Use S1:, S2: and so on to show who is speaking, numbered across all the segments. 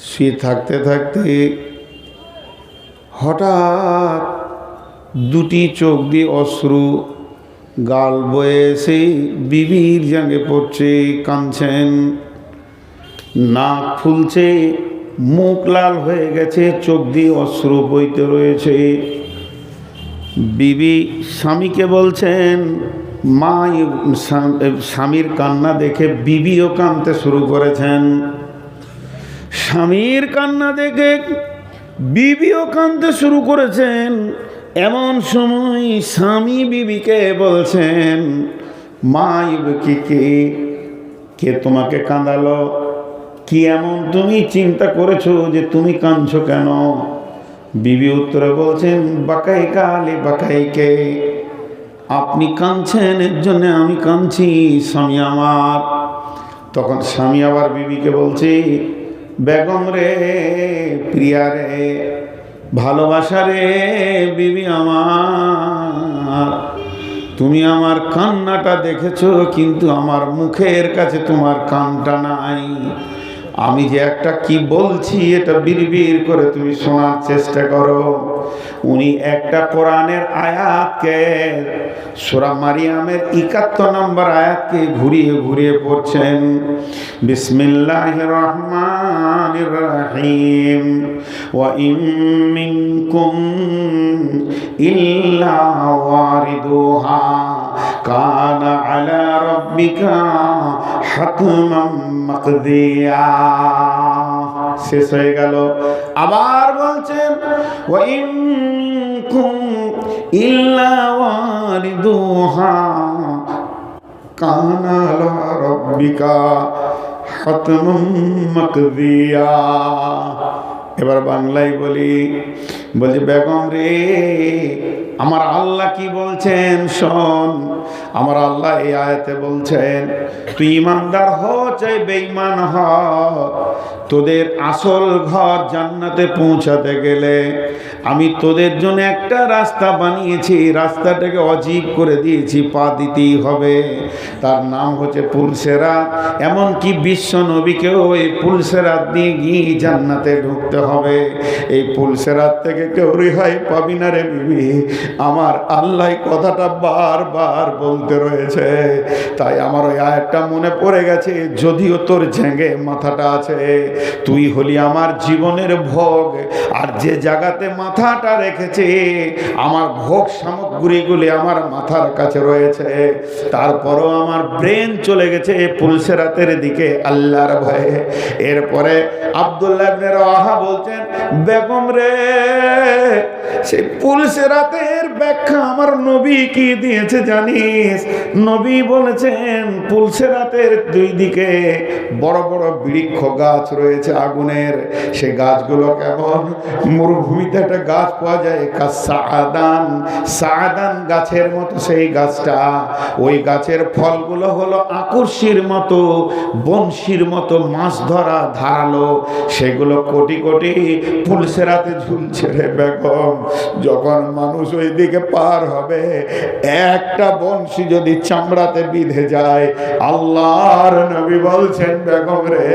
S1: শুয়ে থাকতে থাকতে হঠাৎ দুটি চোখ দিয়ে অশ্রু গাল বয়ে এসে বিবির জাঙ্গে পড়ছে, কাঁদছেন, নাক ফুলছে, মুখ লাল হয়ে গেছে, চোখ দিয়ে অশ্রু বইতে রয়েছে। বিবি স্বামীকে বলছেন, মা স্বামীর কান্না দেখে বিবিও কাঁদতে শুরু করেছেন। স্বামীর কান্না দেখে বিবিও কাঁদতে শুরু করেছেন। এমন সময় স্বামী বিবিকে বলছেন, মা কে তোমাকে কাঁদালো? কি এমন তুমি চিন্তা করেছো যে তুমি কাঁদছো কেন? বিবি উত্তরে বলছেন, বাকাই কালে বাকাইকে, আপনি কাঁদছেন এর জন্য আমি কাঁদছি স্বামী আমার। তখন স্বামী আবার বিবিকে বলছে, বেগম রে, প্রিয়া রে, ভালোবাসা রে বিবি আমার, তুমি আমার কান্নাটা দেখেছো কিন্তু আমার মুখের কাছে তোমার কানটা নাই। আমি যে একটা কি বলছি এটা বিড়বিড় করে তুমি শোনার চেষ্টা করো। উনি একটা কোরআনের আয়াতকে, সূরা মারিয়ামের 71 নম্বর আয়াতকে ঘুরিয়ে ঘুরিয়ে পড়ছেন। বিসমিল্লাহির রহমানির রহিম, ওয়া ইন মিনকুম ইল্লা ওয়ারিদুহা কানা আলা রাব্বিকা হাতমান মাকদিয়া। শেষ হয়ে গেল। আবার বলছেন, ওয়া ইন মিনকুম ইল্লা ওয়ারিদুহা কানা আলা রাব্বিকা হাতমান মাকদিয়া। এবার বাংলায় বলছি, বেগম রে, আমার আল্লাহ কি বলছেন শোন। আমার আল্লাহ এই আয়াতে বলছেন, তুই ইমানদার হ চাই বেঈমান হ, তোদের আসল ঘর জান্নাতে পৌঁছাতে গেলে আমি তোদের জন্য একটা রাস্তা বানিয়েছি, রাস্তাটাকে অজীব করে দিয়েছি, পা দিতেই হবে। তার নাম হচ্ছে পুলসেরাত। এমনকি বিশ্ব নবীকেও এই পুলসেরাত দিয়ে গিয়ে জান্নাতে ঢুকতে হবে। এই পুলসেরাত থেকে কেউ রেহাই পাবি না রে বিবি। আমার আল্লাহ কথাটা বারবার বলতে রয়েছে, তাই আমার ওই আয়াতটা মনে পড়ে গেছে। যদিও তোর ঝেঙ্গে মাথাটা আছে, তুই হলি আমার জীবনের ভোগ, আর যে জায়গাতে মাথাটা রেখেছে আমার ভোগ সামগ্রীগুলি আমার মাথার কাছে রয়েছে, তারপরও আমার ব্রেন চলে গেছে পুলসেরাতের দিকে আল্লাহর ভয়ে। এরপরে আব্দুল্লাহ ইবনে রাওয়াহা বলছেন, বেগম রে, সেই পুলসেরাতের ব্যাখ্যা আমার নবী কি দিয়েছে জানিস? নবী বলেছেন, পুলসেরাতের দুই দিকে বড় বড় বৃক্ষ গাছ রয়েছে আগুনের। সেই গাছগুলো কেমন? মরুভূমিতে একটা গাছ পাওয়া যায় সাআদান, সাআদান গাছের মতো সেই গাছটা। ওই গাছের ফলগুলো হলো আকর্ষির মতো, বংশীর মতো মাছ ধরা ধারালো। সেগুলো কোটি কোটি পুলসেরাতে ঝুলছে রে বেগম। যখন মানুষ ওই দিকে পার হবে, একটা বংশী যদি চামড়াতে বিঁধে যায়, আল্লাহর নবী বলছেন, বেগম রে,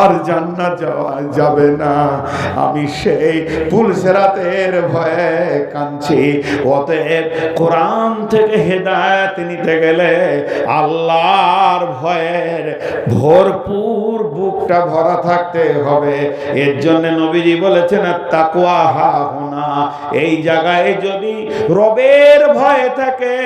S1: আর জান্নাত যাওয়া যাবে না। আমি সেই পুলসেরাতের ভয়ে কাঁদছি। অতএব কোরআন থেকে হেদায়েত নিতে গেলে আল্লাহর ভয়ের ভরপুর বুকটা ভরা থাকতে হবে। এর জন্য নবীজি বলেছেন, তাকওয়া হাহুনা, এই জায়গায় যদি রবের ভয় থাকে,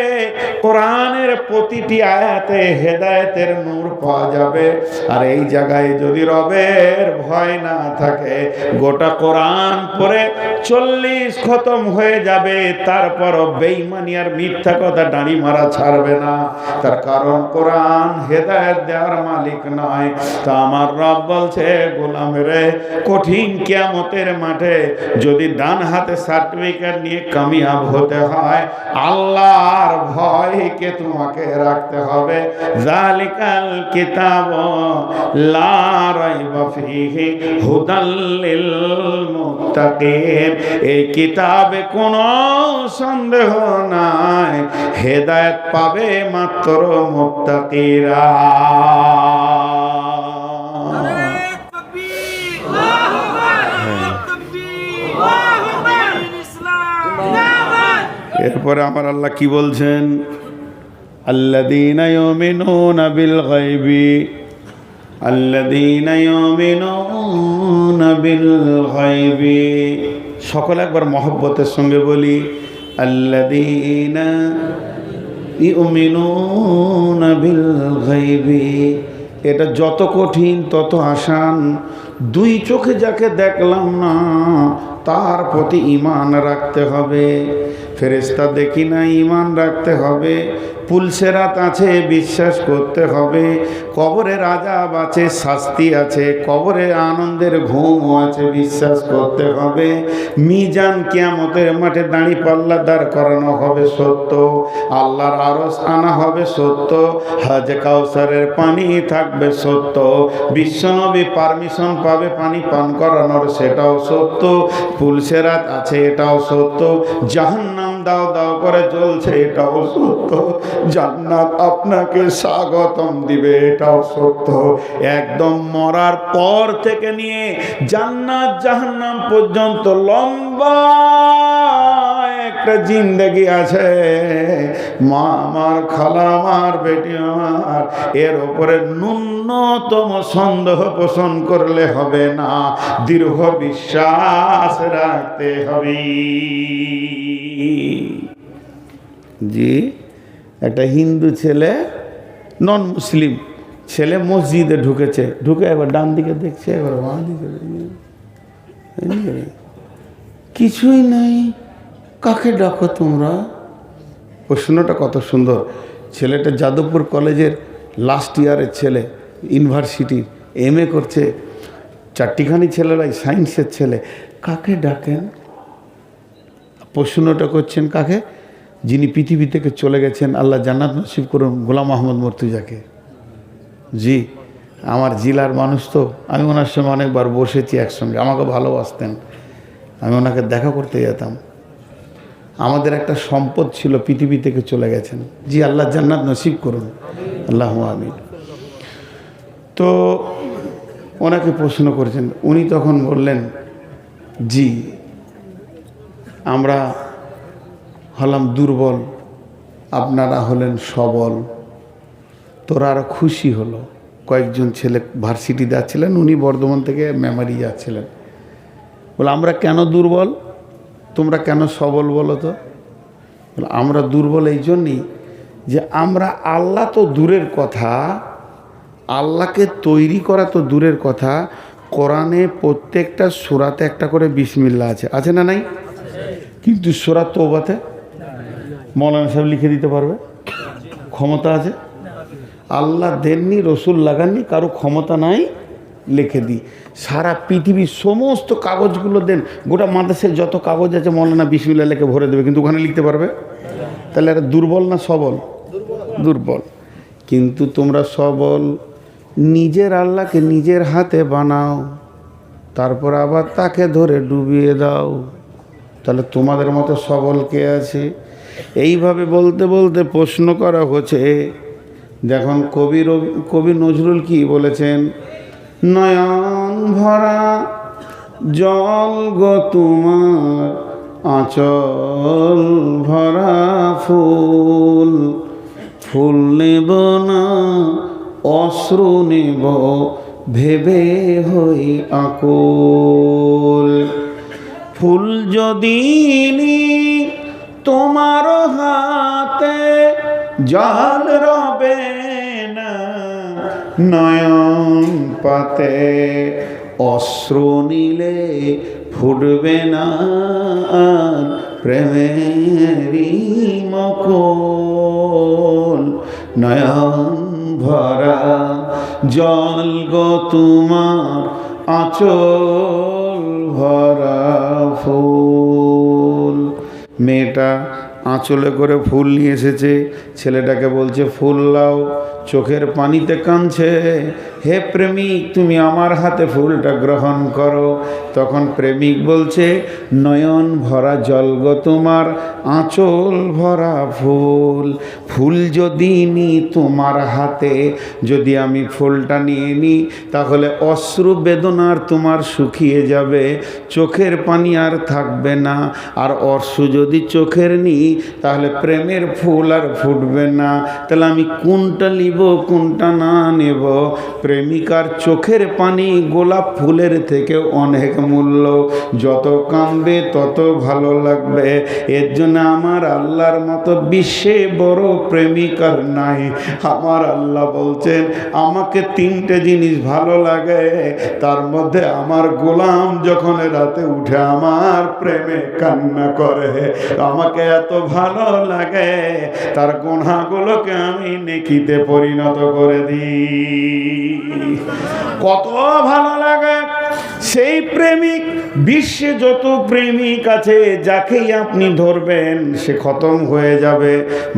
S1: কোরআনের প্রতিটি আয়াতে হেদায়েতের নূর পাওয়া যাবে। আর এই জায়গায় যদি রবের ভয় না থাকে, গোটা কোরআন পড়ে 40 খতম হয়ে যাবে, তারপরও বেঈমানি আর মিথ্যা কথা দাঁড়ি মারা ছাড়বে না। তার কারণ কোরআন হেদায়েত দেওয়ার মালিক নয়। তা আমার রব বলছে, গোলাম রে, কঠিন কিয়ামতের মাঠে যদি ডান হাতে সার্টিফিকেট নিয়ে কামিয়াব হতে হয়, আল্লাহর ভয়কে তোমাকে রাখতে হবে। যালিকাল কিতাব লা রাইবা ফীহি হুদাল লিল মুত্তাকিন, এই কিতাবে কোনো সন্দেহ নাই, হেদায়েত পাবে মাত্র মুত্তাকিরা। এরপরে আমার আল্লাহ কি বলছেন, আল্লাযীনা ইউমিনুনা বিল গায়বি, আল্লাযীনা ইউমিনুনা বিল গায়বি। সকলে একবার মহব্বতের সঙ্গে বলি, আল্লাযীনা ইউমিনুনা বিল গায়বি। এটা যত কঠিন তত আসান। দুই চোখে যাকে দেখলাম না তার প্রতি ঈমান রাখতে হবে। ফেরেশতা দেখি না, ঈমান রাখতে হবে। পুলসেরাত আছে, বিশ্বাস করতে হবে। কবরের আযাব আছে, শাস্তি আছে। কবরে আনন্দের ঘুম আছে, বিশ্বাস করতে হবে। মিজান কিয়ামতের মাঠে দাঁড়িপাল্লা দাঁড় করানো হবে, সত্য। আল্লাহর আরশ আনা হবে, সত্য। হাজ কাউসারের পানি থাকবে, সত্য। বিশ্বনবী পারমিশন পাবে পানি পান করানোর, সেটাও সত্য। পুলসেরাত আছে, এটাও সত্য। জাহান্নাম দাও দাও করে জ্বলছে, এটাও সত্য। জান্নাত আপনাকে স্বাগতম দিবে, এটাও সত্য। একদম মরার পর থেকে নিয়ে জান্নাত জাহান্নাম পর্যন্ত লম্বা একটা জিন্দেগি আছে। মা আমার, খালা আমার, বেটি আমার, এর উপরে ন্যূনতম সন্দেহ পোষণ করলে হবে না, দৃঢ় বিশ্বাস রাখতে হবে। জি, একটা হিন্দু ছেলে, নন মুসলিম ছেলে মসজিদে ঢুকেছে, ঢুকে একবার ডান দিকে দেখছে, একবার বাঁ দিকে, কিছুই নাই। কাকে ডাকো তোমরা? প্রশ্নটা কত সুন্দর। ছেলেটা যাদবপুর কলেজের লাস্ট ইয়ারের ছেলে, ইউনিভার্সিটির MA করছে। চারটিখানি ছেলেরাই সায়েন্সের ছেলে। কাকে ডাকেন? প্রশ্নটা করছেন কাকে? যিনি পৃথিবী থেকে চলে গেছেন, আল্লাহ জান্নাত নসিব করুন, গোলাম আহমদ মর্তুজাকে। জি, আমার জেলার মানুষ তো, আমি ওনার সঙ্গে অনেকবার বসেছি একসঙ্গে, আমাকে ভালোবাসতেন, আমি ওনাকে দেখা করতে যেতাম। আমাদের একটা সম্পদ ছিল, পৃথিবী থেকে চলে গেছেন। জি, আল্লাহ জান্নাত নসিব করুন, আল্লাহু আমিন। তো ওনাকে প্রশ্ন করেছেন, উনি তখন বললেন, জি আমরা হলাম দুর্বল, আপনারা হলেন সবল। তোরা আরও খুশি হলো। কয়েকজন ছেলে ভার্সিটি যাচ্ছিলেন, উনি বর্ধমান থেকে মেমারি যাচ্ছিলেন। বলে আমরা কেন দুর্বল, তোমরা কেন সবল বলো তো? বলে আমরা দুর্বল এই জন্যই যে আমরা, আল্লাহ তো দূরের কথা, আল্লাহকে তৈরি করা তো দূরের কথা, কোরআনে প্রত্যেকটা সূরাতে একটা করে বিসমিল্লাহ আছে, আছে না নাই? কিন্তু সূরা তওবাতে মৌলানা সাহেব লিখে দিতে পারবে? ক্ষমতা আছে? আল্লাহ দেননি, রসুল লাগাননি, কারো ক্ষমতা নাই, লিখে দিই। সারা পৃথিবীর সমস্ত কাগজগুলো দেন, গোটা মাদ্রাসায় যত কাগজ আছে মৌলানা বিসমিল্লাহ লিখে ভরে দেবে, কিন্তু ওখানে লিখতে পারবে? তাহলে এটা দুর্বল না সবল? দুর্বল। কিন্তু তোমরা সবল। নিজের আল্লাহকে নিজের হাতে বানাও, তারপর আবার তাকে ধরে ডুবিয়ে দাও। তাহলে তোমাদের মতো সবল কে আছে? এইভাবে বলতে বলতে প্রশ্ন করা হচ্ছে। দেখুন কবি নজরুল কি বলেছেন, নয়ন ভরা জল গো তোমার, আঁচল ভরা ফুল, ফুল নেব না অশ্রু নেব ভেবে হই আকুল। ফুল যদি তোমার হাতে জল রবে না, নয়ন পাতে অশ্রু নিলে ফুটবে না প্রেমেরই মকল। নয়ন ভরা জল গো তোমার, আঁচল ভরা ফুল। মেয়েটা আঁচলে করে ফুল নিয়ে এসেছে, ছেলেটাকে বলছে ফুল লাও। চোখের পানিতে কাঁদছে, হে প্রেমিক তুমি আমার হাতে ফুলটা গ্রহণ করো। তখন প্রেমিক বলছে, নয়ন ভরা জল গো তোমার, আঁচল ভরা ফুল। ফুল যদি নিই তোমার হাতে, যদি আমি ফুলটা নিয়ে নিই, তাহলে অশ্রু বেদনার তোমার শুকিয়ে যাবে, চোখের পানি আর থাকবে না। আর অশ্রু যদি চোখের নিই, তাহলে প্রেমের ফুল আর ফুটবে না। তাহলে আমি কোনটা নিব, কোনটা না নেব? প্রেমিকার চোখের পানি গোলাপ ফুলের থেকে অনেক মূল্য। যত কাঁদবে তত ভালো লাগবে। এর জন্য আমার আল্লাহর মতো বিশ্বে বড় প্রেমিকার নাই। আমার আল্লাহ বলছেন, আমাকে তিনটে জিনিস ভালো লাগে, তার মধ্যে আমার গোলাম যখন রাতে উঠে আমার প্রেমে কান্না করে, আমাকে এত ভালো লাগে, তার গুনাহগুলোকে আমি নেকিতে পরিণত করে দিই। কত ভালো লাগে সেই প্রেমিক। বিশ্বে যত প্রেমিক আছে, যাকেই আপনি ধরবেন সে খতম হয়ে যাবে।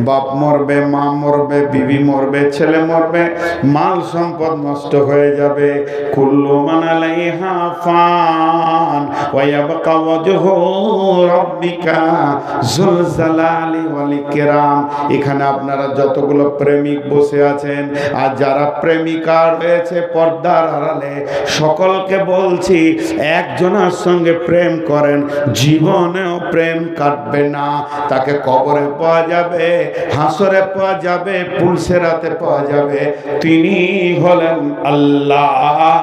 S1: বাপ মরবে, মা মরবে, বিবি মরবে, ছেলে মরবে, মাল সম্পদ নষ্ট হয়ে যাবে। কুল্লু মান আলাইহা ফান ওয়া ইয়াবকা ওয়াজহু রাব্বিকা যুল জালালি ওয়াল ইকরাম। এখানে আপনারা যতগুলো প্রেমিক বসে আছেন, আর যারা প্রেমিকা রয়েছে পর্দার আড়ালে, সকলকে বলছি, একজনের সঙ্গে প্রেম করেন, জীবনেও প্রেম কাটবে না। তাকে কবরে পাওয়া যাবে, হাসরে পাওয়া যাবে, পুলসেরাতে পাওয়া যাবে। তিনি হলেন আল্লাহ।